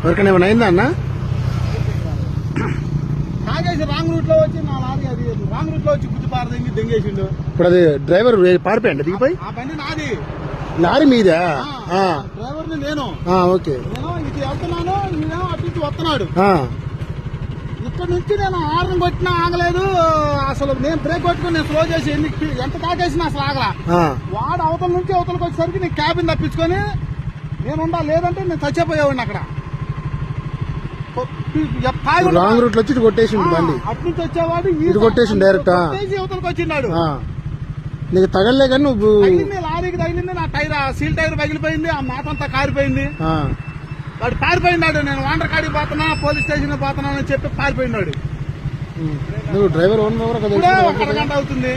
ఎవరికైనా ఏమైనా అయిందా అన్న? తాగేసి రాంగ్ రూట్ లో వచ్చి నా లారీ అది రాంగ్ రూట్ లో వచ్చి గుర్తు పారదంగి దెంగేసిండు. ఇప్పుడు అది డ్రైవర్ పారిపోయండి దిగిపోయి? ఆ బండి నాది, లారీ మీదా? డ్రైవర్ ని నేను. ఓకే. నేను ఇటు వెళ్తున్నాను, నేనేమో అటు నుంచి వస్తున్నాడు. ఇక్కడ నుంచి నేను హార్న్ కొట్టినా ఆగలేదు. అసలు నేను బ్రేక్ కొట్టుకుని నేను స్లో చేసి ఎంత తాకేసినా అసలు ఆగలా. వాడు అవతల నుంచి అవతలకి వచ్చేసరికి నేను క్యాబిన్ తప్పించుకొని నేను ఉండా, లేదంటే నేను చచ్చిపోయేవాడిని అక్కడ. రాంగ్ రూట్ లో వచ్చి కొట్టేసిండు బండి. అటు నుంచి వచ్చేవాడు ఇటు కొట్టేసిండు డైరెక్ట్. అవతలకి వచ్చిన్నాడు. నీకు తగలలే కానీ నువ్వు లారీకి తగిలింది, నా టైర్ సీల్ టైర్ పగిలిపోయింది, ఆ మ్యాట్ అంతా కారిపోయింది. వాడు పారిపోయినాడు. నేను వాండర్ కాడికి పోతున్నా, పోలీస్ స్టేషన్ పోతున్నా అని చెప్పి పారిపోయినాడు. నువ్వు డ్రైవర్ అరగంట అవుతుంది.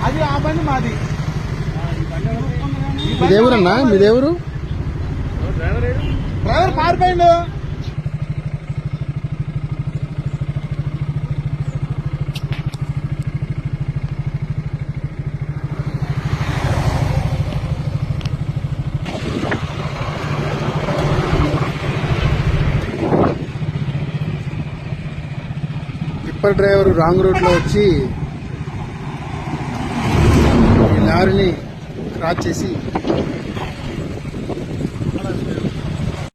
అది ఆ బండి మాది. మీదేవురన్నా? మీదేవురు? డ్రైవర్ పారిపోయిండు. టిప్పర్ డ్రైవర్ రాంగ్ రూట్ లో వచ్చి ఈ లారీని క్రాస్ చేసి